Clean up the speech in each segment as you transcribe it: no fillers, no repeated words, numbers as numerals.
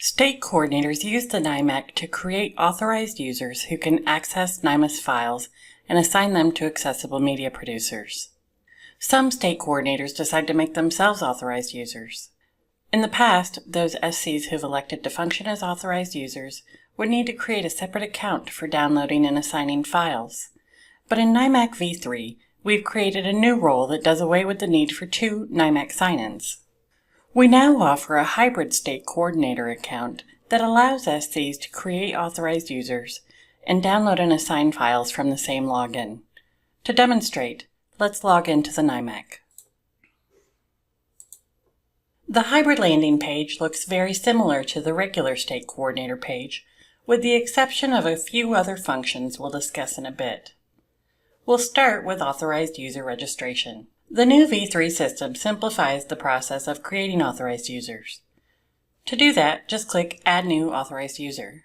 State coordinators use the NIMAC to create authorized users who can access NIMAS files and assign them to accessible media producers. Some state coordinators decide to make themselves authorized users. In the past, those SCs who've elected to function as authorized users would need to create a separate account for downloading and assigning files. But in NIMAC v3, we've created a new role that does away with the need for two NIMAC sign-ins. We now offer a hybrid state coordinator account that allows SCs to create authorized users and download and assign files from the same login. To demonstrate, let's log into the NIMAC. The hybrid landing page looks very similar to the regular state coordinator page, with the exception of a few other functions we'll discuss in a bit. We'll start with authorized user registration. The new v3 system simplifies the process of creating authorized users. To do that, just click Add New Authorized User.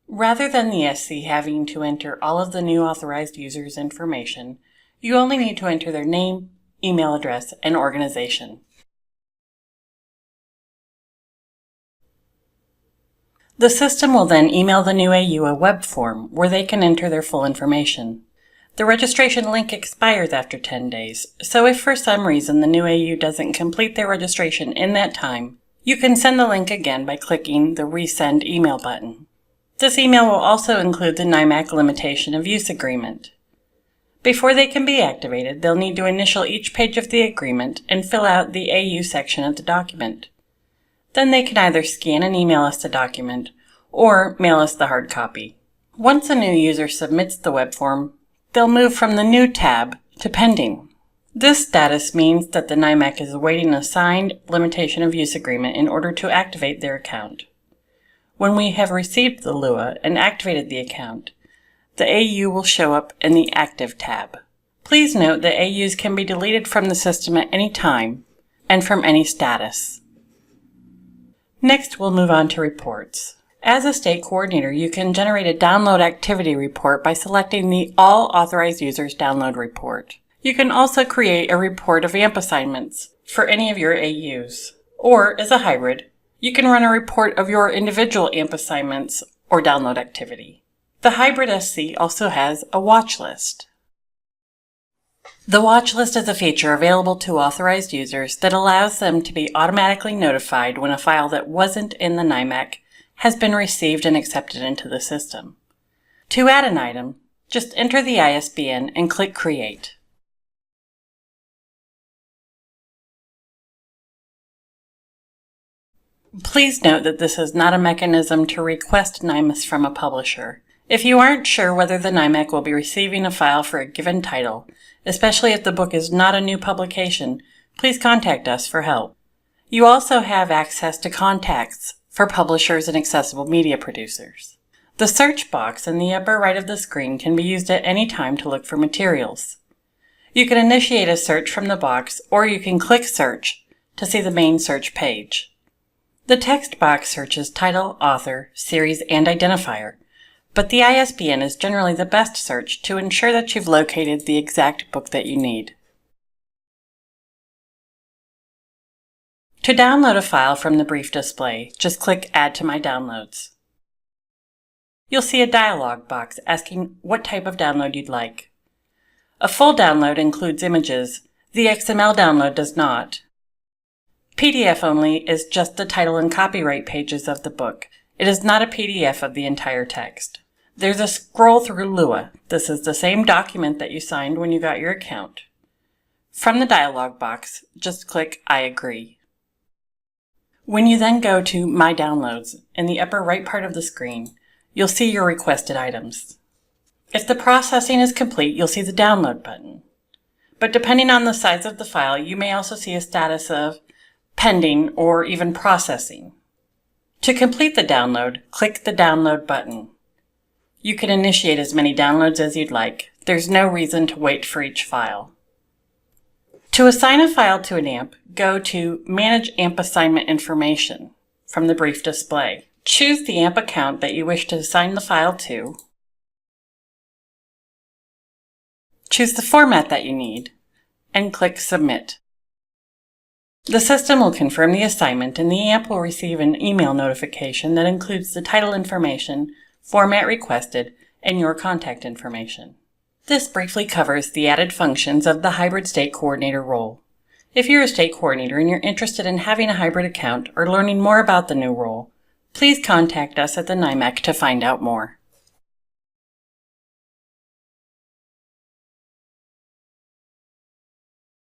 Rather than the SC having to enter all of the new authorized users' information, you only need to enter their name, email address, and organization. The system will then email the new AU a web form where they can enter their full information. The registration link expires after 10 days, so if for some reason the new AU doesn't complete their registration in that time, you can send the link again by clicking the Resend Email button. This email will also include the NIMAC Limitation of Use Agreement. Before they can be activated, they'll need to initial each page of the agreement and fill out the AU section of the document. Then they can either scan and email us the document, or mail us the hard copy. Once a new user submits the web form, they'll move from the New tab to Pending. This status means that the NIMAC is awaiting a signed Limitation of Use Agreement in order to activate their account. When we have received the LUA and activated the account, the AU will show up in the Active tab. Please note that AUs can be deleted from the system at any time and from any status. Next, we'll move on to reports. As a state coordinator, you can generate a download activity report by selecting the All Authorized Users Download report. You can also create a report of AMP assignments for any of your AUs. Or, as a hybrid, you can run a report of your individual AMP assignments or download activity. The hybrid SC also has a watch list. The watch list is a feature available to authorized users that allows them to be automatically notified when a file that wasn't in the NIMAC has been received and accepted into the system. To add an item, just enter the ISBN and click Create. Please note that this is not a mechanism to request NIMAS from a publisher. If you aren't sure whether the NIMAC will be receiving a file for a given title, especially if the book is not a new publication, please contact us for help. You also have access to contacts for publishers and accessible media producers. The search box in the upper right of the screen can be used at any time to look for materials. You can initiate a search from the box, or you can click Search to see the main search page. The text box searches title, author, series, and identifier, but the ISBN is generally the best search to ensure that you've located the exact book that you need. To download a file from the brief display, just click Add to My Downloads. You'll see a dialog box asking what type of download you'd like. A full download includes images. The XML download does not. PDF only is just the title and copyright pages of the book. It is not a PDF of the entire text. There's a scroll through LUA. This is the same document that you signed when you got your account. From the dialog box, just click I agree. When you then go to My Downloads, in the upper right part of the screen, you'll see your requested items. If the processing is complete, you'll see the Download button. But depending on the size of the file, you may also see a status of Pending or even Processing. To complete the download, click the Download button. You can initiate as many downloads as you'd like. There's no reason to wait for each file. To assign a file to an AMP, go to Manage AMP Assignment Information from the brief display. Choose the AMP account that you wish to assign the file to. Choose the format that you need, and click Submit. The system will confirm the assignment, and the AMP will receive an email notification that includes the title information, format requested, and your contact information. This briefly covers the added functions of the Hybrid State Coordinator role. If you're a state coordinator and you're interested in having a hybrid account or learning more about the new role, please contact us at the NIMAC to find out more.